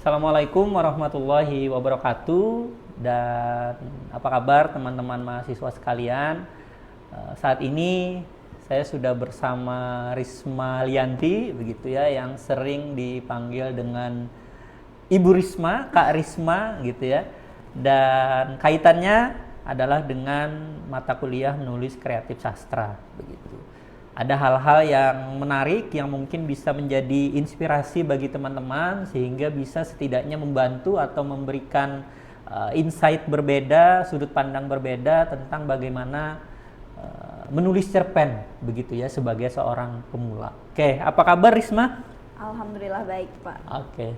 Assalamualaikum warahmatullahi wabarakatuh. Dan apa kabar teman-teman mahasiswa sekalian? Saat ini saya sudah bersama Risma Lianti, begitu ya, yang sering dipanggil dengan Ibu Risma, Kak Risma, gitu ya. Dan kaitannya adalah dengan mata kuliah menulis kreatif sastra, begitu. Ada hal-hal yang menarik yang mungkin bisa menjadi inspirasi bagi teman-teman sehingga bisa setidaknya membantu atau memberikan insight berbeda, sudut pandang berbeda tentang bagaimana menulis cerpen, begitu ya, sebagai seorang pemula. Oke, apa kabar Risma? Alhamdulillah baik, Pak. Oke.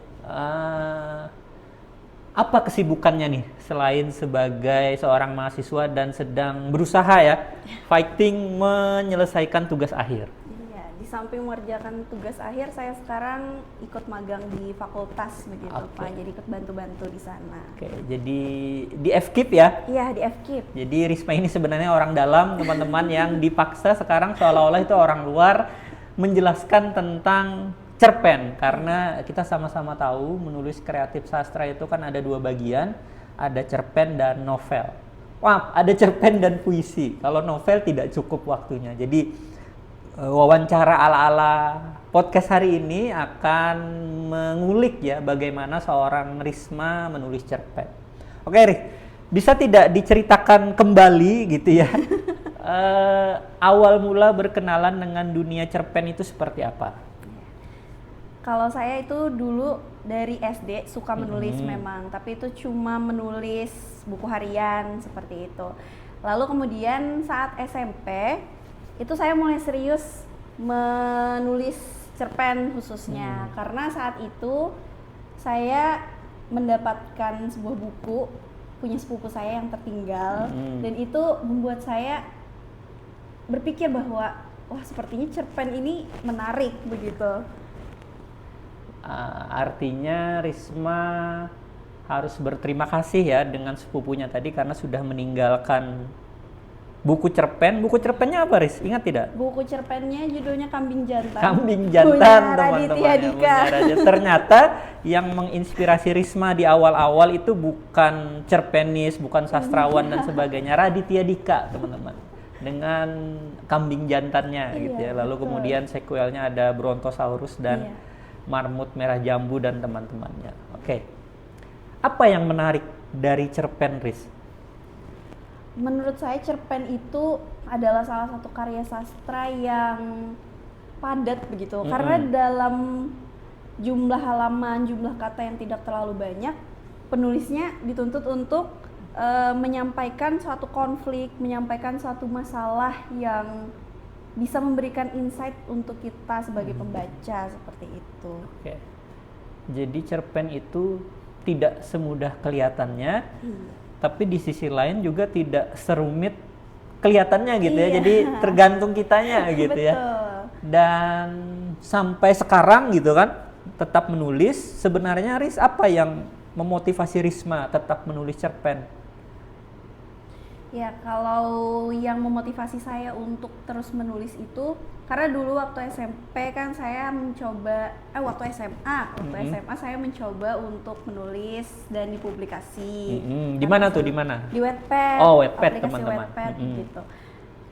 Apa kesibukannya nih selain sebagai seorang mahasiswa dan sedang berusaha ya fighting menyelesaikan tugas akhir? Iya, di samping mengerjakan tugas akhir, saya sekarang ikut magang di fakultas begitu, Pak. Jadi ikut bantu-bantu di sana. Oke, jadi di FKIP ya? Iya, di FKIP. Jadi Risma ini sebenarnya orang dalam, teman-teman, yang dipaksa sekarang seolah-olah itu orang luar menjelaskan tentang cerpen, karena kita sama-sama tahu menulis kreatif sastra itu kan ada dua bagian, ada cerpen dan novel. Wah, ada cerpen dan puisi. Kalau novel tidak cukup waktunya. Jadi wawancara ala-ala podcast hari ini akan mengulik ya bagaimana seorang Risma menulis cerpen. Oke, Ris, bisa tidak diceritakan kembali gitu ya awal mula berkenalan dengan dunia cerpen itu seperti apa? Kalau saya itu dulu dari SD suka menulis memang, tapi itu cuma menulis buku harian seperti itu. Lalu kemudian saat SMP itu saya mulai serius menulis cerpen khususnya, karena saat itu saya mendapatkan sebuah buku punya sepupu saya yang tertinggal, dan itu membuat saya berpikir bahwa wah, sepertinya cerpen ini menarik begitu. Artinya Risma harus berterima kasih ya dengan sepupunya tadi karena sudah meninggalkan buku cerpen. Buku cerpennya apa, Ris? Ingat tidak? Buku cerpennya judulnya Kambing Jantan. Kambing Jantan, teman-teman. Ternyata yang menginspirasi Risma di awal-awal itu bukan cerpenis, bukan sastrawan dan sebagainya, Raditya Dika, teman-teman. Dengan Kambing Jantannya gitu ya. Lalu kemudian sequelnya ada Brontosaurus dan Marmut Merah Jambu dan teman-temannya. Oke. Apa yang menarik dari cerpen, Riz? Menurut saya cerpen itu adalah salah satu karya sastra yang padat begitu. Karena dalam jumlah halaman, jumlah kata yang tidak terlalu banyak, penulisnya dituntut untuk menyampaikan suatu konflik, menyampaikan suatu masalah yang bisa memberikan insight untuk kita sebagai pembaca, seperti itu. Oke. Jadi cerpen itu tidak semudah kelihatannya, tapi di sisi lain juga tidak serumit kelihatannya gitu ya. Jadi tergantung kitanya gitu ya. Dan sampai sekarang gitu kan tetap menulis. Sebenarnya Riz, apa yang memotivasi Risma tetap menulis cerpen? Ya, kalau yang memotivasi saya untuk terus menulis itu karena dulu waktu SMP kan saya mencoba waktu SMA saya mencoba untuk menulis dan dipublikasi. Di mana tuh? Di mana? Di Wattpad. Oh, Wattpad, aplikasi teman-teman. Wattpad gitu.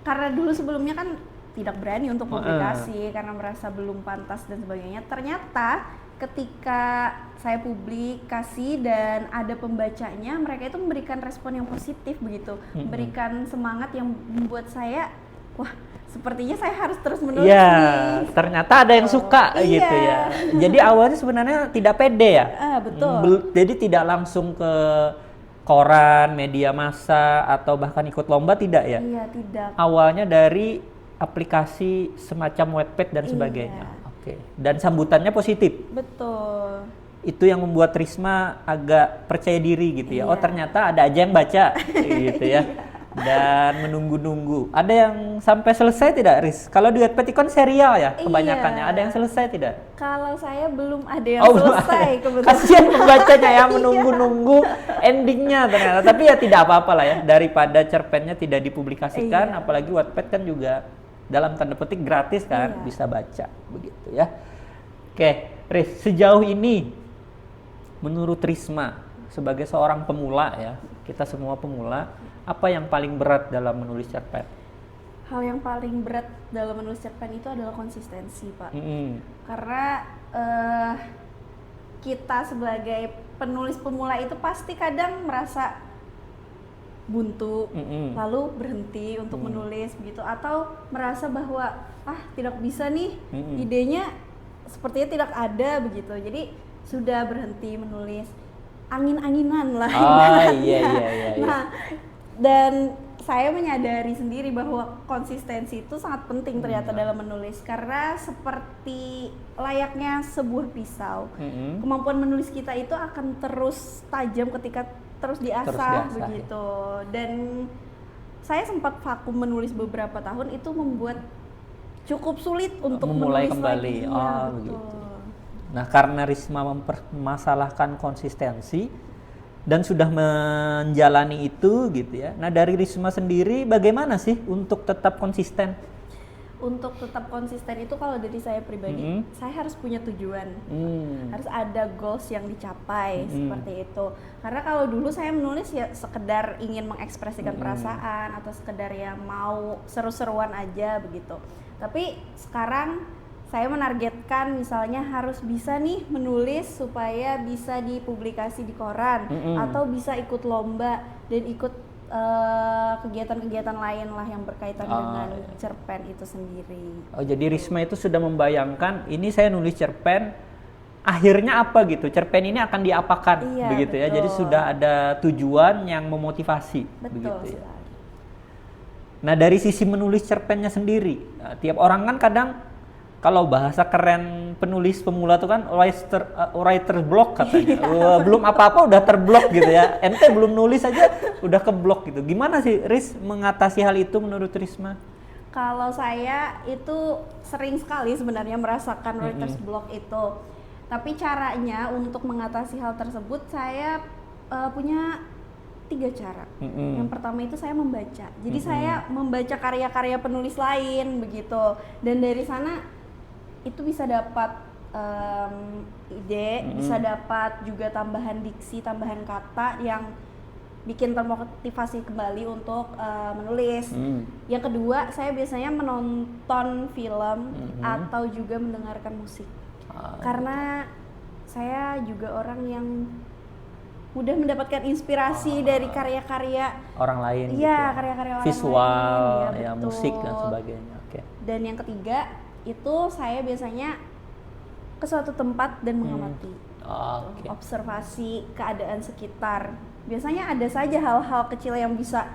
Karena dulu sebelumnya kan tidak berani untuk publikasi karena merasa belum pantas dan sebagainya. Ternyata ketika saya publikasi dan ada pembacanya, mereka itu memberikan respon yang positif begitu, memberikan semangat yang membuat saya, wah, sepertinya saya harus terus menulis nih. Ternyata ada yang suka gitu ya. Jadi awalnya sebenarnya tidak pede ya. Betul. Jadi tidak langsung ke koran, media massa atau bahkan ikut lomba, tidak ya? Iya, tidak. Awalnya dari aplikasi semacam Wattpad dan sebagainya. Oke. Dan sambutannya positif. Betul. Itu yang membuat Risma agak percaya diri gitu ya. Oh, ternyata ada aja yang baca gitu ya. Dan menunggu-nunggu. Ada yang sampai selesai tidak, Riz? Kalau di Wattpad itu kan serial ya kebanyakannya. Ada yang selesai tidak? Kalau saya belum ada yang selesai kebetulan. Kasihan pembacanya ya menunggu-nunggu endingnya ternyata. Tapi ya tidak apa-apa lah ya, daripada cerpennya tidak dipublikasikan. Apalagi Wattpad kan juga dalam tanda petik gratis kan, bisa baca begitu ya. Oke, Riz, sejauh ini menurut Risma sebagai seorang pemula ya, kita semua pemula, apa yang paling berat dalam menulis cerpen? Hal yang paling berat dalam menulis cerpen itu adalah konsistensi, Pak. Karena kita sebagai penulis pemula itu pasti kadang merasa buntu, lalu berhenti untuk menulis begitu, atau merasa bahwa tidak bisa nih, idenya sepertinya tidak ada begitu. Jadi sudah berhenti menulis, angin-anginan lah. Iya. Nah, dan saya menyadari sendiri bahwa konsistensi itu sangat penting ternyata dalam menulis, karena seperti layaknya sebuah pisau, kemampuan menulis kita itu akan terus tajam ketika terus diasah begitu. Dan saya sempat vakum menulis beberapa tahun, itu membuat cukup sulit untuk memulai menulis kembali. lagi. Begitu. Nah, karena Risma mempermasalahkan konsistensi dan sudah menjalani itu gitu ya. Nah, dari Risma sendiri bagaimana sih untuk tetap konsisten? Untuk tetap konsisten itu kalau dari saya pribadi, saya harus punya tujuan, harus ada goals yang dicapai seperti itu. Karena kalau dulu saya menulis ya sekedar ingin mengekspresikan perasaan atau sekedar ya mau seru-seruan aja begitu. Tapi sekarang saya menargetkan misalnya harus bisa nih menulis supaya bisa dipublikasi di koran, atau bisa ikut lomba dan ikut kegiatan-kegiatan lain lah yang berkaitan dengan cerpen itu sendiri. Jadi Risma itu sudah membayangkan, ini saya nulis cerpen, akhirnya apa gitu, cerpen ini akan diapakan, begitu ya. Jadi sudah ada tujuan yang memotivasi, begitu ya. Nah, dari sisi menulis cerpennya sendiri, tiap orang kan kadang, kalau bahasa keren penulis pemula itu kan writer block katanya. Belum apa-apa udah terblok gitu ya. Ente belum nulis aja udah keblok gitu. Gimana sih Riz mengatasi hal itu menurut Risma? Kalau saya itu sering sekali sebenarnya merasakan writer's block itu. Tapi caranya untuk mengatasi hal tersebut saya punya 3 cara. Yang pertama itu saya membaca. Jadi saya membaca karya-karya penulis lain begitu. Dan dari sana itu bisa dapat ide, bisa dapat juga tambahan diksi, tambahan kata yang bikin termotivasi kembali untuk menulis. Yang kedua, saya biasanya menonton film atau juga mendengarkan musik. Karena saya juga orang yang mudah mendapatkan inspirasi dari karya-karya orang lain. Iya, gitu. Karya-karya orang visual, lain. Ya, musik dan sebagainya. Dan yang ketiga, itu saya biasanya ke suatu tempat dan mengamati, observasi keadaan sekitar. Biasanya ada saja hal-hal kecil yang bisa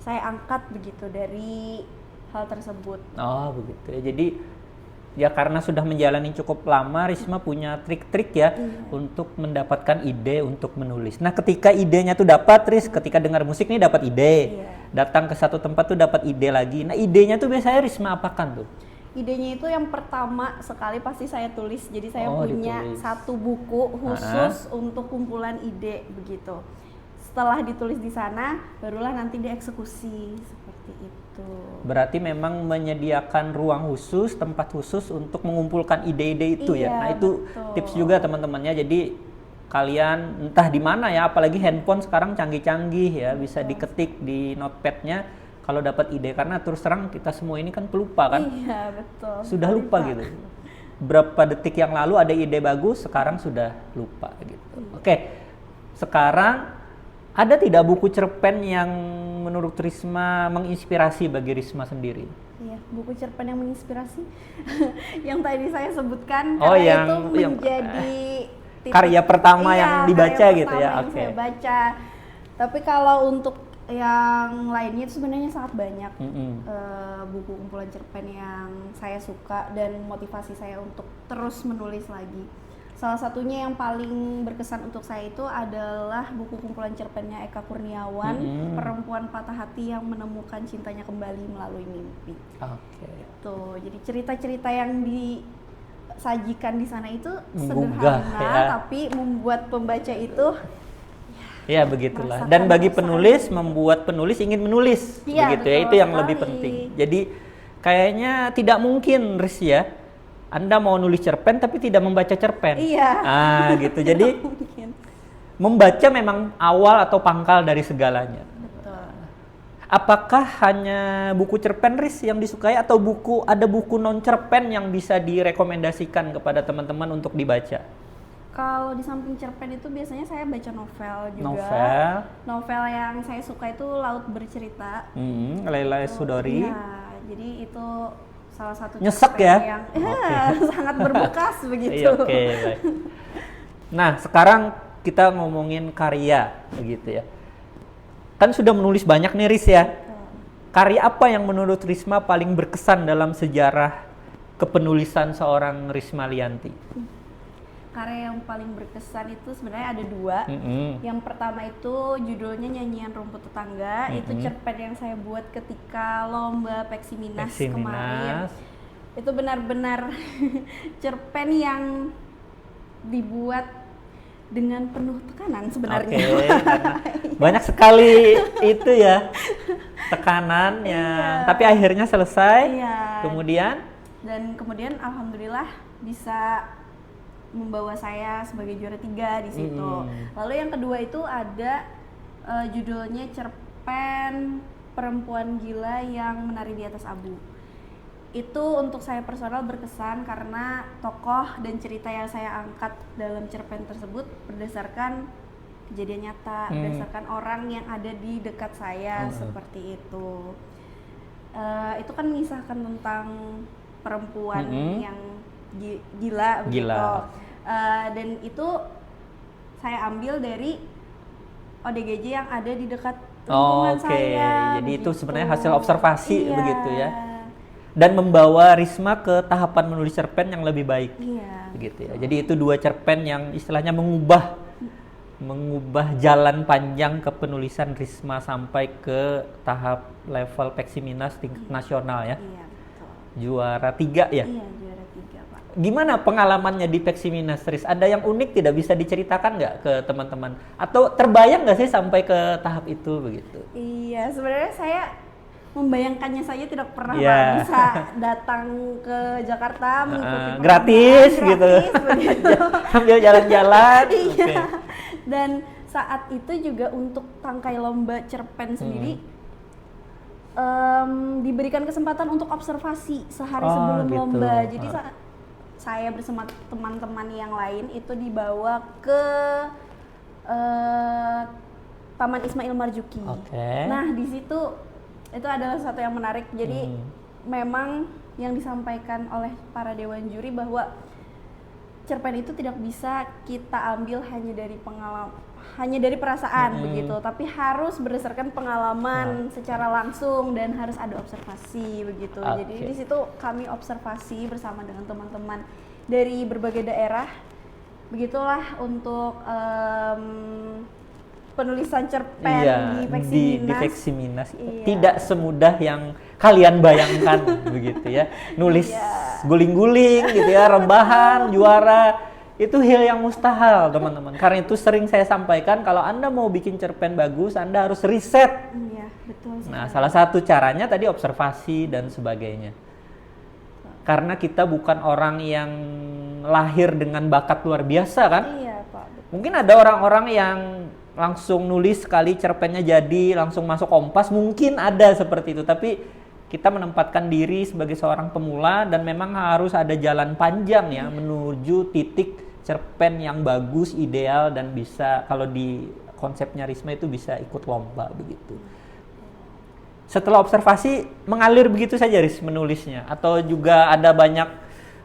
saya angkat begitu dari hal tersebut. Begitu ya. Jadi ya karena sudah menjalani cukup lama, Risma punya trik-trik ya untuk mendapatkan ide untuk menulis. Nah, ketika idenya tuh dapat, ketika dengar musik nih dapat ide, datang ke satu tempat tuh dapat ide lagi. Nah, idenya tuh biasanya Risma apakan tuh? Idenya itu yang pertama sekali pasti saya tulis. Jadi saya punya satu buku khusus untuk kumpulan ide begitu. Setelah ditulis di sana, barulah nanti dieksekusi seperti itu. Berarti memang menyediakan ruang khusus, tempat khusus untuk mengumpulkan ide-ide itu ya. Nah, itu tips juga teman-temannya. Jadi kalian entah di mana ya, apalagi handphone sekarang canggih-canggih ya, bisa diketik di notepad-nya. Kalau dapat ide, karena terus terang kita semua ini kan pelupa kan. Iya, betul. Sudah lupa gitu. Berapa detik yang lalu ada ide bagus, sekarang sudah lupa gitu. Oke. Sekarang ada tidak buku cerpen yang menurut Risma menginspirasi bagi Risma sendiri? Iya, buku cerpen yang menginspirasi yang tadi saya sebutkan, yang itu menjadi karya pertama yang dibaca gitu ya. Saya baca. Tapi kalau untuk yang lainnya itu sebenarnya sangat banyak buku kumpulan cerpen yang saya suka dan motivasi saya untuk terus menulis lagi. Salah satunya yang paling berkesan untuk saya itu adalah buku kumpulan cerpennya Eka Kurniawan, Perempuan Patah Hati yang Menemukan Cintanya Kembali Melalui Mimpi. Tuh, jadi cerita-cerita yang disajikan di sana itu sederhana, tapi membuat pembaca itu ya begitulah. Dan bagi penulis, membuat penulis ingin menulis, begitu ya. Itu yang lebih penting. Jadi kayaknya tidak mungkin, Riz ya, Anda mau nulis cerpen tapi tidak membaca cerpen. Iya. Gitu. Jadi membaca memang awal atau pangkal dari segalanya. Betul. Apakah hanya buku cerpen Riz yang disukai atau ada buku non cerpen yang bisa direkomendasikan kepada teman-teman untuk dibaca? Kalau di samping cerpen itu biasanya saya baca novel juga. Novel. Novel yang saya suka itu Laut Bercerita. Laila Chowdhury. Iya, jadi itu salah satu Nyesek cerpen ya? yang sangat berbekas begitu. Iya, oke, baik. Nah, sekarang kita ngomongin karya begitu ya. Kan sudah menulis banyak nih Riz ya. Karya apa yang menurut Risma paling berkesan dalam sejarah kepenulisan seorang Risma Lianti? Karya yang paling berkesan itu sebenarnya ada dua. Yang pertama itu judulnya Nyanyian Rumput Tetangga. Itu cerpen yang saya buat ketika lomba Peksi Minas kemarin. Itu benar-benar cerpen yang dibuat dengan penuh tekanan sebenarnya. Banyak sekali itu ya tekanannya. Tapi akhirnya selesai. Kemudian alhamdulillah bisa membawa saya sebagai juara 3 di situ. Lalu yang kedua itu ada judulnya cerpen Perempuan Gila yang Menari di Atas Abu. Itu untuk saya personal berkesan karena tokoh dan cerita yang saya angkat dalam cerpen tersebut berdasarkan kejadian nyata, berdasarkan orang yang ada di dekat saya, seperti itu. Itu kan mengisahkan tentang perempuan yang gila begitu. Dan itu saya ambil dari ODGJ yang ada di dekat lingkungan saya. Jadi itu sebenarnya hasil observasi begitu ya. Dan membawa Risma ke tahapan menulis cerpen yang lebih baik. Begitu ya. Jadi itu 2 cerpen yang istilahnya mengubah jalan panjang kepenulisan Risma sampai ke tahap level Peksi Minas tingkat nasional ya. Juara 3 ya? Iya, juara 3 Pak. Gimana pengalamannya di Peksi Minas, Riz? Ada yang unik tidak bisa diceritakan nggak ke teman-teman? Atau terbayang nggak sih sampai ke tahap itu begitu? Iya, sebenarnya saya membayangkannya saja tidak pernah bisa datang ke Jakarta mengikuti gratis gitu. Sambil jalan-jalan. Iya. Dan saat itu juga untuk tangkai lomba cerpen sendiri diberikan kesempatan untuk observasi sehari sebelum lomba. Jadi saya bersama teman-teman yang lain itu dibawa ke Taman Ismail Marzuki. Nah, di situ itu adalah sesuatu yang menarik. Jadi memang yang disampaikan oleh para dewan juri bahwa cerpen itu tidak bisa kita ambil hanya dari pengalaman, hanya dari perasaan begitu, tapi harus berdasarkan pengalaman secara langsung dan harus ada observasi begitu. Jadi di situ kami observasi bersama dengan teman-teman dari berbagai daerah. Begitulah untuk penulisan cerpen di Peksi Minas. Tidak semudah yang kalian bayangkan begitu ya. Nulis guling-guling gitu ya, rebahan, juara. Itu hal yang mustahil teman-teman. Karena itu sering saya sampaikan kalau Anda mau bikin cerpen bagus, Anda harus riset. Iya, betul. Nah, salah satu caranya tadi observasi dan sebagainya. Karena kita bukan orang yang lahir dengan bakat luar biasa kan? Iya, Pak. Mungkin ada orang-orang yang langsung nulis sekali cerpennya jadi, langsung masuk Kompas, mungkin ada seperti itu. Tapi kita menempatkan diri sebagai seorang pemula dan memang harus ada jalan panjang ya menuju titik cerpen yang bagus, ideal dan bisa kalau di konsepnya Risma itu bisa ikut lomba begitu. Setelah observasi mengalir begitu saja Riz menulisnya atau juga ada banyak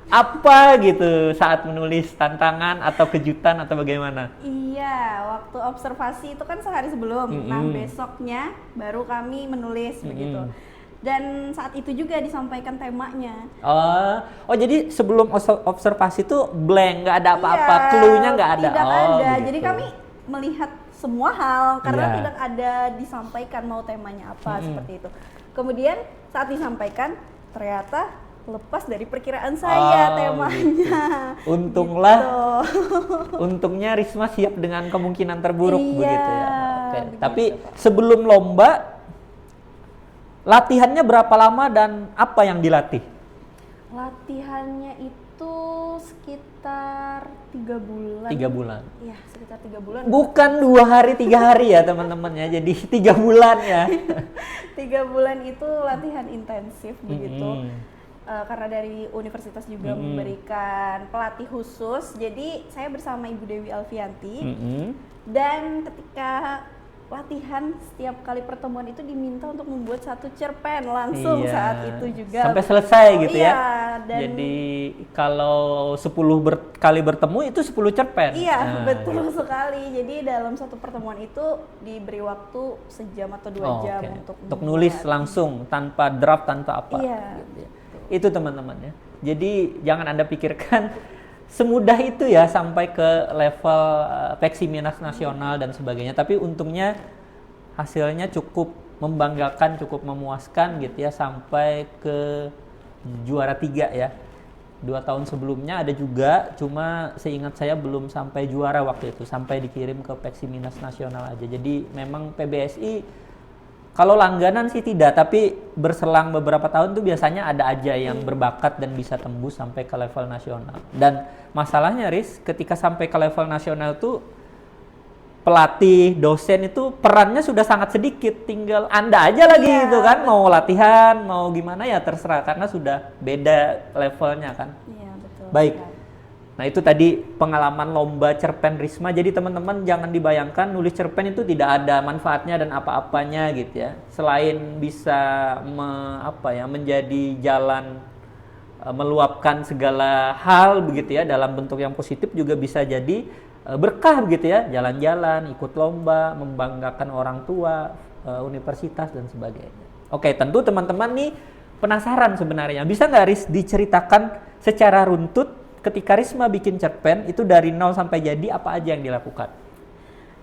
apa gitu saat menulis, tantangan atau kejutan atau bagaimana? Iya, waktu observasi itu kan sehari sebelum. Nah, besoknya baru kami menulis begitu. Dan saat itu juga disampaikan temanya. Oh jadi sebelum observasi itu blank, nggak ada apa-apa, clue-nya nggak ada. Tidak ada. Begitu. Jadi kami melihat semua hal karena tidak ada disampaikan mau temanya apa seperti itu. Kemudian saat disampaikan ternyata lepas dari perkiraan saya temanya. Gitu. Untunglah, untungnya Risma siap dengan kemungkinan terburuk begitu ya. Begitu, tapi sebelum lomba, latihannya berapa lama dan apa yang dilatih? Latihannya itu itu sekitar 3 bulan. 3 bulan. Iya, sekitar 3 bulan. Bukan 2 hari 3 hari ya teman-teman ya, jadi 3 bulan ya. 3 bulan itu latihan intensif begitu. Karena dari universitas juga memberikan pelatih khusus, jadi saya bersama Ibu Dewi Alfianti. Dan ketika latihan, setiap kali pertemuan itu diminta untuk membuat satu cerpen langsung saat itu juga. Sampai selesai gitu ya. Dan jadi kalau 10 kali bertemu itu 10 cerpen. Iya, betul sekali. Jadi dalam satu pertemuan itu diberi waktu sejam atau 2 jam untuk nulis langsung tanpa draft, tanpa apa. Iya. Gitu ya. Itu teman-teman ya. Jadi jangan Anda pikirkan semudah itu ya sampai ke level Peksiminas nasional dan sebagainya. Tapi untungnya hasilnya cukup membanggakan, cukup memuaskan gitu ya, sampai ke juara 3 ya. 2 tahun sebelumnya ada juga, cuma seingat saya belum sampai juara waktu itu, sampai dikirim ke Peksiminas nasional aja. Jadi memang PBSI kalau langganan sih tidak, tapi berselang beberapa tahun tuh biasanya ada aja yang berbakat dan bisa tembus sampai ke level nasional. Dan masalahnya Riz, ketika sampai ke level nasional tuh pelatih, dosen itu perannya sudah sangat sedikit, tinggal Anda aja lagi gitu kan, mau latihan, mau gimana ya terserah, karena sudah beda levelnya kan. Iya, betul. Baik. Nah itu tadi pengalaman lomba cerpen Risma. Jadi teman-teman jangan dibayangkan nulis cerpen itu tidak ada manfaatnya dan apa-apanya gitu ya. Selain bisa menjadi jalan meluapkan segala hal begitu ya dalam bentuk yang positif, juga bisa jadi berkah begitu ya. Jalan-jalan, ikut lomba, membanggakan orang tua, universitas dan sebagainya. Oke, tentu teman-teman nih penasaran sebenarnya. Bisa nggak Riz diceritakan secara runtut ketika Risma bikin cerpen itu dari 0 sampai jadi apa aja yang dilakukan?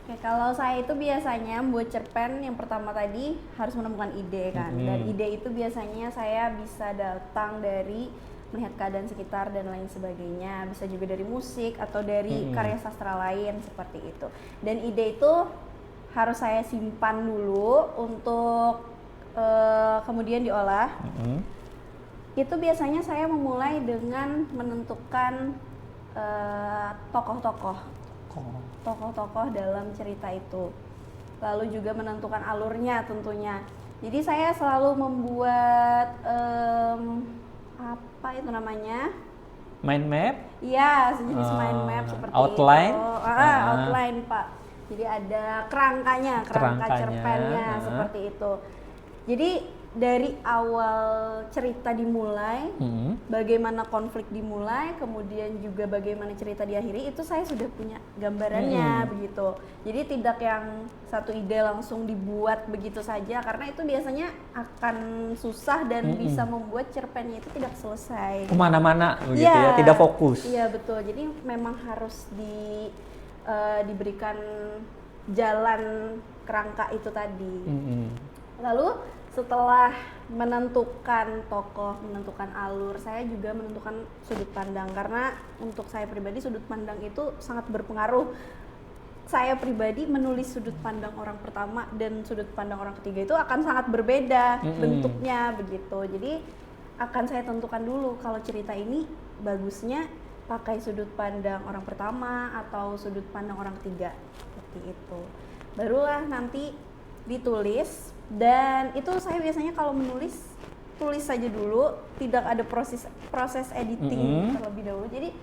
Oke, kalau saya itu biasanya buat cerpen yang pertama tadi harus menemukan ide kan. Dan ide itu biasanya saya bisa datang dari melihat keadaan sekitar dan lain sebagainya. Bisa juga dari musik atau dari karya sastra lain seperti itu. Dan ide itu harus saya simpan dulu untuk kemudian diolah. Itu biasanya saya memulai dengan menentukan tokoh-tokoh dalam cerita itu, lalu juga menentukan alurnya tentunya. Jadi saya selalu membuat apa itu namanya, mind map? Iya, sejenis mind map seperti outline? itu. Outline Pak. Jadi ada kerangka cerpennya seperti itu. Jadi dari awal cerita dimulai, bagaimana konflik dimulai, kemudian juga bagaimana cerita diakhiri, itu saya sudah punya gambarannya begitu. Jadi tidak yang satu ide langsung dibuat begitu saja, karena itu biasanya akan susah dan bisa membuat cerpennya itu tidak selesai. Kemana-mana begitu ya, tidak fokus. Iya betul, jadi memang harus diberikan jalan kerangka itu tadi. Lalu setelah menentukan tokoh, menentukan alur, saya juga menentukan sudut pandang, karena untuk saya pribadi sudut pandang itu sangat berpengaruh. Saya pribadi menulis sudut pandang orang pertama dan sudut pandang orang ketiga itu akan sangat berbeda bentuknya begitu. Jadi akan saya tentukan dulu kalau cerita ini bagusnya pakai sudut pandang orang pertama atau sudut pandang orang ketiga, seperti itu. Barulah nanti ditulis. Dan itu saya biasanya kalau menulis, tulis saja dulu, tidak ada proses editing terlebih dahulu. Jadi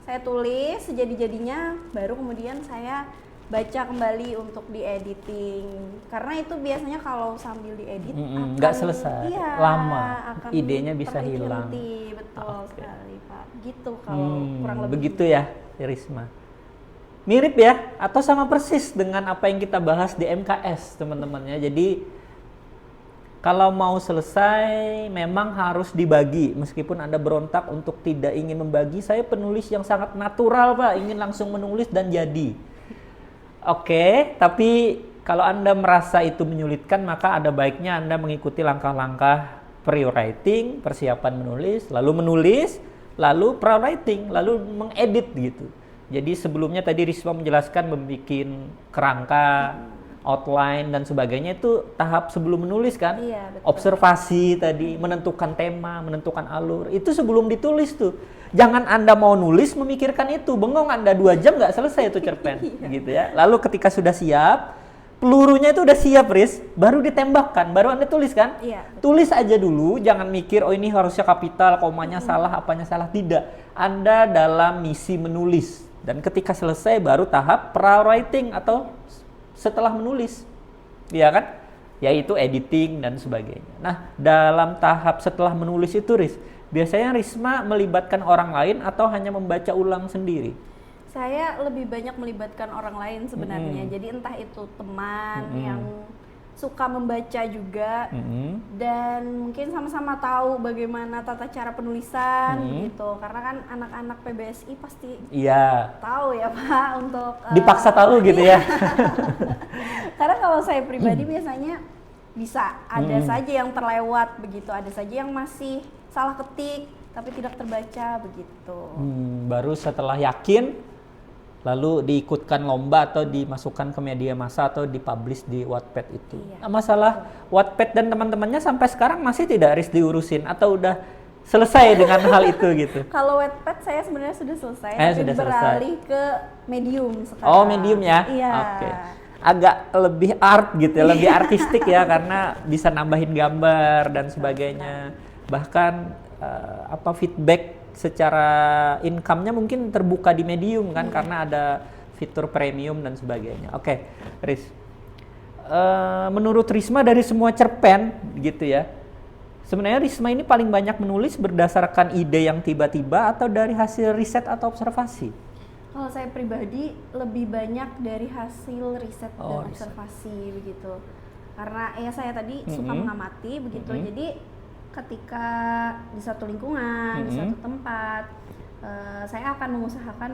saya tulis sejadi-jadinya, baru kemudian saya baca kembali untuk diediting. Karena itu biasanya kalau sambil diedit nggak selesai, lama, idenya bisa hilang. Betul sekali Pak. Gitu kalau kurang lebih. Begitu ya Risma. Mirip ya, atau sama persis dengan apa yang kita bahas di MKS teman-teman ya. Jadi kalau mau selesai memang harus dibagi, meskipun Anda berontak untuk tidak ingin membagi. Saya penulis yang sangat natural Pak, ingin langsung menulis dan jadi. Oke, tapi kalau Anda merasa itu menyulitkan, maka ada baiknya Anda mengikuti langkah-langkah pre-writing, persiapan menulis, lalu pro-writing, lalu mengedit gitu. Jadi sebelumnya tadi Risma menjelaskan membuat kerangka, outline dan sebagainya, itu tahap sebelum menulis kan? Iya, betul. Observasi tadi, menentukan tema, menentukan alur, itu sebelum ditulis tuh. Jangan Anda mau nulis memikirkan itu, bengong Anda 2 jam nggak selesai itu cerpen, gitu ya. Lalu ketika sudah siap, pelurunya itu udah siap, Riz, baru ditembakkan, baru Anda tulis kan? Iya. Tulis aja dulu, jangan mikir, oh ini harusnya kapital, komanya salah, apanya salah, tidak. Anda dalam misi menulis, dan ketika selesai baru tahap pra-writing atau setelah menulis, ya kan? Yaitu editing dan sebagainya. Nah, dalam tahap setelah menulis itu, Riz, biasanya Risma melibatkan orang lain atau hanya membaca ulang sendiri? Saya lebih banyak melibatkan orang lain sebenarnya. Jadi entah itu teman yang suka membaca juga dan mungkin sama-sama tahu bagaimana tata cara penulisan gitu. Karena kan anak-anak PBSI pasti tahu ya Pak untuk dipaksa tahu gitu ya. Karena kalau saya pribadi biasanya bisa ada saja yang terlewat begitu, ada saja yang masih salah ketik tapi tidak terbaca begitu. Baru setelah yakin lalu diikutkan lomba atau dimasukkan ke media massa atau dipublish di Wattpad itu. Nah, masalah Wattpad dan teman-temannya sampai sekarang masih tidak harus diurusin atau udah selesai dengan hal itu gitu? Kalau Wattpad saya sebenarnya sudah selesai, tapi sudah beralih ke Medium sekarang. Oh, Medium ya? Iya. Oke. Agak lebih art gitu ya, lebih artistik ya, karena bisa nambahin gambar dan sebagainya. Bahkan feedback secara income-nya mungkin terbuka di Medium kan, karena ada fitur premium dan sebagainya. Oke, Riz. Menurut Risma dari semua cerpen gitu ya, sebenarnya Risma ini paling banyak menulis berdasarkan ide yang tiba-tiba atau dari hasil riset atau observasi? Kalau saya pribadi lebih banyak dari hasil riset dan observasi begitu. Karena ya saya tadi suka mengamati begitu. Jadi ketika di satu lingkungan, di satu tempat, saya akan mengusahakan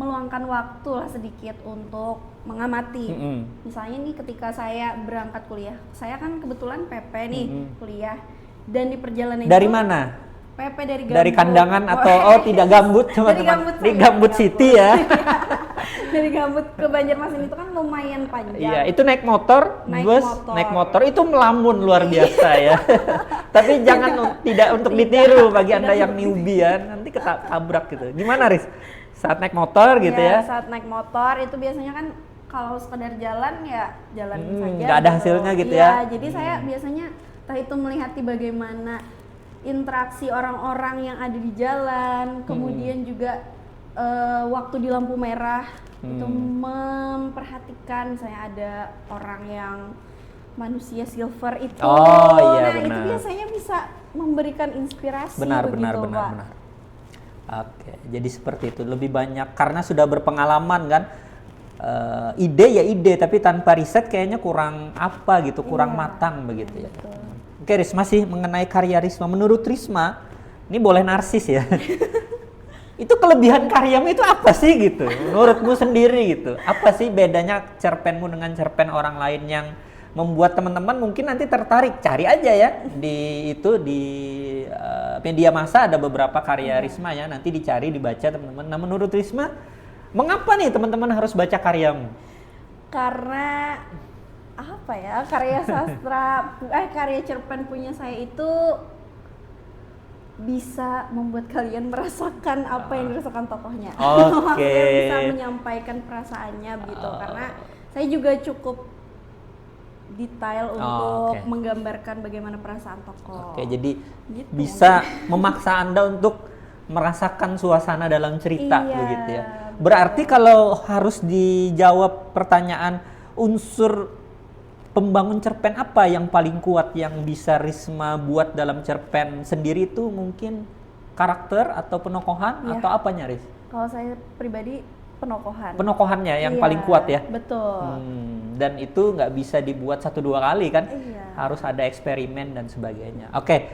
meluangkan waktu lah sedikit untuk mengamati. Misalnya nih ketika saya berangkat kuliah, saya kan kebetulan PP nih kuliah, dan di perjalanan dari itu, mana? PP dari Gambut. Dari Kandangan atau tidak Gambut teman-teman? Di Gambut City ya. Dari Gambut ke Banjarmasin itu kan lumayan panjang. Iya, itu naik motor, naik motor itu melamun luar biasa ya. Tapi jangan tidak untuk ditiru bagi Anda yang newbie ya, nanti ketabrak gitu. Gimana, Riz? Saat naik motor gitu ya? Saat naik motor itu biasanya kan kalau sekedar jalan ya jalan saja. Nggak ada hasilnya gitu ya? Jadi saya biasanya entah itu melihat bagaimana interaksi orang-orang yang ada di jalan, kemudian juga waktu di lampu merah itu memperhatikan saya ada orang yang manusia silver itu. Itu biasanya bisa memberikan inspirasi. Benar. Oke, jadi seperti itu, lebih banyak karena sudah berpengalaman kan. Ide tapi tanpa riset kayaknya kurang kurang matang begitu ya. Oke, Risma, masih mengenai karya Risma. Menurut Risma, ini boleh narsis ya. Itu kelebihan karyamu itu apa sih gitu? Menurutmu sendiri gitu. Apa sih bedanya cerpenmu dengan cerpen orang lain yang membuat teman-teman mungkin nanti tertarik? Cari aja ya di media massa ada beberapa karya Risma ya. Nanti dicari, dibaca teman-teman. Nah, menurut Risma, mengapa nih teman-teman harus baca karyamu? Karena apa ya, karya sastra karya cerpen punya saya itu bisa membuat kalian merasakan apa yang dirasakan tokohnya. Maksudnya bisa menyampaikan perasaannya begitu. Karena saya juga cukup detail untuk menggambarkan bagaimana perasaan tokoh. Jadi gitu, bisa memaksa Anda untuk merasakan suasana dalam cerita begitu ya. Berarti kalau harus dijawab pertanyaan unsur pembangun cerpen apa yang paling kuat yang bisa Risma buat dalam cerpen sendiri, itu mungkin karakter atau penokohan atau apanya, Riz? Kalau saya pribadi penokohan. Penokohannya yang paling kuat ya? Betul. Dan itu nggak bisa dibuat 1-2 kali kan? Harus ada eksperimen dan sebagainya. Oke.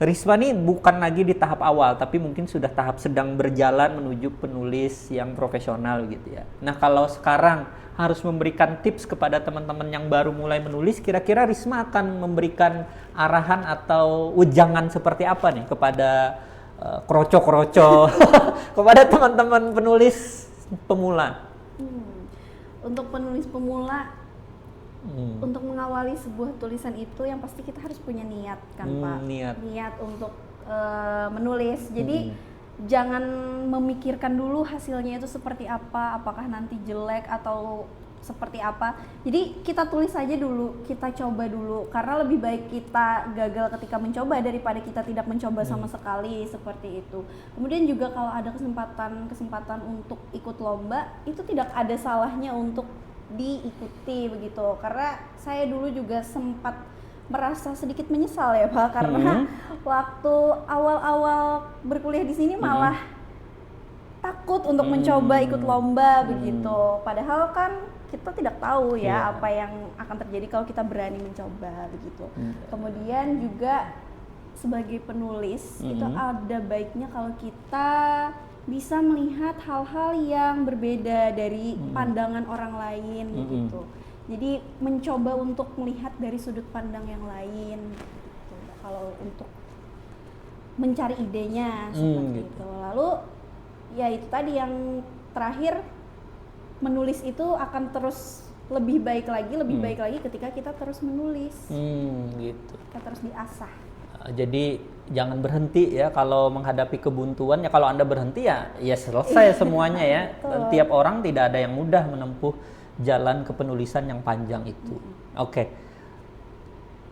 Risma nih bukan lagi di tahap awal, tapi mungkin sudah tahap sedang berjalan menuju penulis yang profesional gitu ya. Nah, kalau sekarang harus memberikan tips kepada teman-teman yang baru mulai menulis, kira-kira Risma akan memberikan arahan atau wejangan seperti apa nih kepada kroco-kroco, kepada teman-teman penulis pemula? Untuk penulis pemula, untuk mengawali sebuah tulisan itu yang pasti kita harus punya niat kan Pak. Niat untuk menulis. Jadi jangan memikirkan dulu hasilnya itu seperti apa, apakah nanti jelek atau seperti apa. Jadi kita tulis saja dulu, kita coba dulu, karena lebih baik kita gagal ketika mencoba daripada kita tidak mencoba sama sekali, seperti itu. Kemudian juga kalau ada kesempatan untuk ikut lomba, itu tidak ada salahnya untuk diikuti begitu. Karena saya dulu juga sempat merasa sedikit menyesal ya Pak, karena waktu awal-awal berkuliah di sini malah takut untuk mencoba ikut lomba begitu. Padahal kan kita tidak tahu ya apa yang akan terjadi kalau kita berani mencoba begitu. Kemudian juga sebagai penulis itu ada baiknya kalau kita bisa melihat hal-hal yang berbeda dari pandangan orang lain begitu. Jadi mencoba untuk melihat dari sudut pandang yang lain gitu. Kalau untuk mencari idenya seperti itu. Lalu ya itu tadi yang terakhir, menulis itu akan terus lebih baik lagi ketika kita terus menulis. Gitu. Kita terus diasah. Jadi jangan berhenti ya kalau menghadapi kebuntuan. Ya kalau Anda berhenti ya selesai semuanya ya. Dan tiap orang tidak ada yang mudah menempuh jalan kepenulisan yang panjang itu. Oke.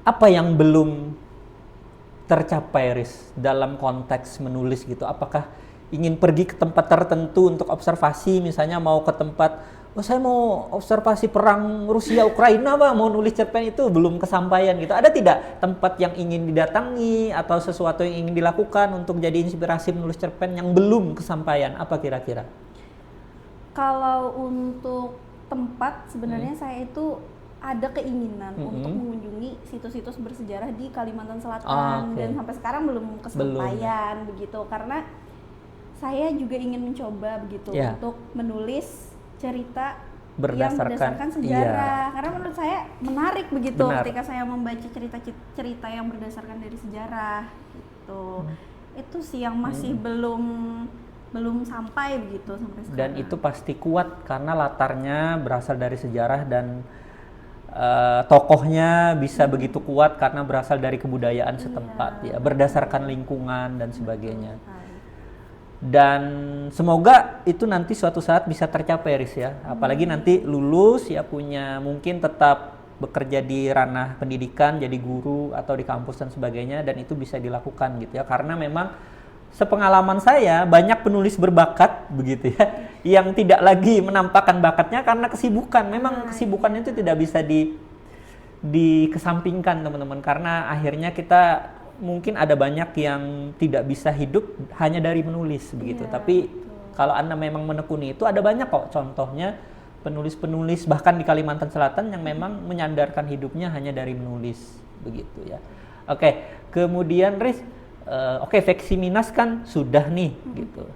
Apa yang belum tercapai, Riz, dalam konteks menulis gitu? Apakah ingin pergi ke tempat tertentu untuk observasi, misalnya mau ke tempat, saya mau observasi perang Rusia Ukraina Pak, mau nulis cerpen, itu belum kesampaian gitu. Ada tidak tempat yang ingin didatangi atau sesuatu yang ingin dilakukan untuk jadi inspirasi menulis cerpen yang belum kesampaian? Apa kira-kira? Kalau untuk tempat, sebenarnya saya itu ada keinginan untuk mengunjungi situs-situs bersejarah di Kalimantan Selatan, dan sampai sekarang belum kesampaian begitu, karena saya juga ingin mencoba begitu untuk menulis cerita yang berdasarkan sejarah, karena menurut saya menarik begitu ketika saya membaca cerita yang berdasarkan dari sejarah gitu. Itu sih yang masih belum sampai begitu sampai sekarang. Dan itu pasti kuat karena latarnya berasal dari sejarah dan tokohnya bisa begitu kuat karena berasal dari kebudayaan setempat ya, berdasarkan lingkungan dan sebagainya. Dan semoga itu nanti suatu saat bisa tercapai, Riz ya. Apalagi nanti lulus ya, punya mungkin tetap bekerja di ranah pendidikan, jadi guru atau di kampus dan sebagainya, dan itu bisa dilakukan gitu ya. Karena memang sepengalaman saya banyak penulis berbakat begitu ya, yang tidak lagi menampakkan bakatnya karena kesibukan. Memang kesibukan itu tidak bisa dikesampingkan teman-teman, karena akhirnya kita mungkin ada banyak yang tidak bisa hidup hanya dari menulis begitu. Tapi kalau Anda memang menekuni itu, ada banyak kok contohnya penulis-penulis bahkan di Kalimantan Selatan yang memang menyandarkan hidupnya hanya dari menulis begitu ya. Oke, kemudian Riz, Veksiminas kan sudah nih gitu.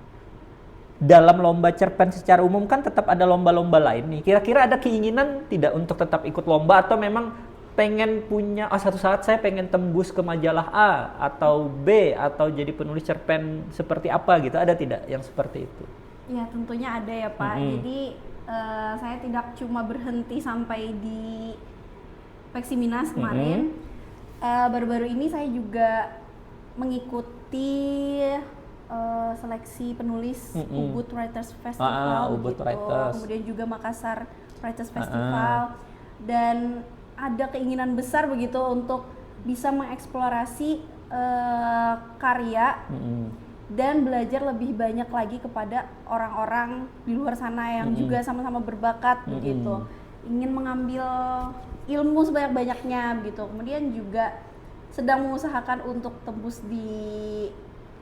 Dalam lomba cerpen secara umum kan tetap ada lomba-lomba lain nih. Kira-kira ada keinginan tidak untuk tetap ikut lomba, atau memang pengen punya, suatu saat saya pengen tembus ke majalah A atau B atau jadi penulis cerpen seperti apa gitu, ada tidak yang seperti itu? Ya tentunya ada ya Pak. Jadi saya tidak cuma berhenti sampai di Veksiminas kemarin. Baru-baru ini saya juga mengikuti seleksi penulis Ubud Writers Festival gitu. Kemudian juga Makassar Writers Festival, dan ada keinginan besar begitu untuk bisa mengeksplorasi karya dan belajar lebih banyak lagi kepada orang-orang di luar sana yang juga sama-sama berbakat begitu. Ingin mengambil ilmu sebanyak-banyaknya begitu. Kemudian juga sedang mengusahakan untuk tembus di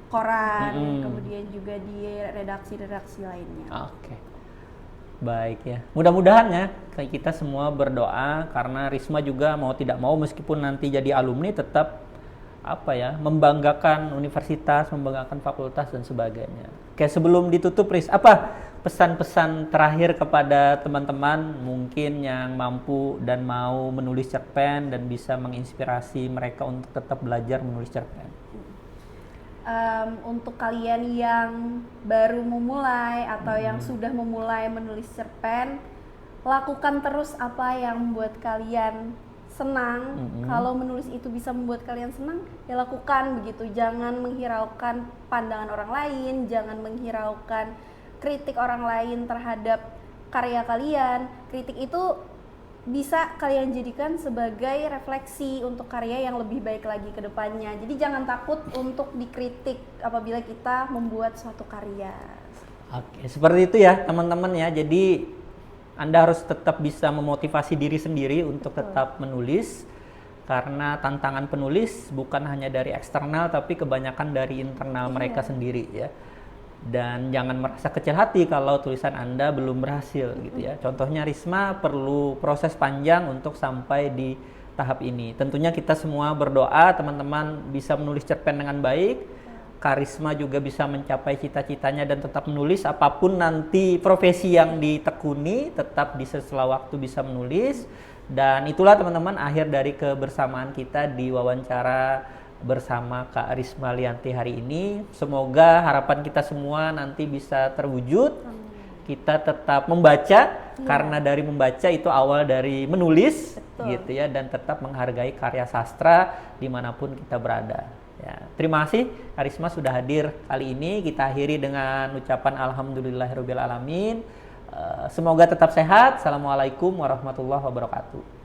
koran, kemudian juga di redaksi-redaksi lainnya. Oke. Baik ya, mudah-mudahan ya kita semua berdoa, karena Risma juga mau tidak mau meskipun nanti jadi alumni tetap membanggakan universitas, membanggakan fakultas dan sebagainya. Oke, sebelum ditutup Riz, apa pesan-pesan terakhir kepada teman-teman mungkin yang mampu dan mau menulis cerpen dan bisa menginspirasi mereka untuk tetap belajar menulis cerpen? Untuk kalian yang baru memulai atau yang sudah memulai menulis cerpen, lakukan terus apa yang membuat kalian senang, kalau menulis itu bisa membuat kalian senang, ya lakukan begitu. Jangan menghiraukan pandangan orang lain, jangan menghiraukan kritik orang lain terhadap karya kalian. Kritik itu bisa kalian jadikan sebagai refleksi untuk karya yang lebih baik lagi ke depannya. Jadi jangan takut untuk dikritik apabila kita membuat suatu karya. Oke, seperti itu ya teman-teman ya. Jadi Anda harus tetap bisa memotivasi diri sendiri untuk tetap menulis, karena tantangan penulis bukan hanya dari eksternal tapi kebanyakan dari internal mereka sendiri ya. Dan jangan merasa kecil hati kalau tulisan Anda belum berhasil gitu ya. Contohnya Risma perlu proses panjang untuk sampai di tahap ini. Tentunya kita semua berdoa teman-teman bisa menulis cerpen dengan baik. Karisma juga bisa mencapai cita-citanya dan tetap menulis, apapun nanti profesi yang ditekuni, tetap di sela waktu bisa menulis. Dan itulah teman-teman akhir dari kebersamaan kita di wawancara bersama Kak Risma Lianti hari ini. Semoga harapan kita semua nanti bisa terwujud. Kita tetap membaca, karena dari membaca itu awal dari menulis. Betul. Gitu ya, dan tetap menghargai karya sastra dimanapun kita berada. Ya, terima kasih Karisma sudah hadir kali ini. Kita akhiri dengan ucapan alhamdulillahirabbil alamin. Semoga tetap sehat. Assalamualaikum warahmatullahi wabarakatuh.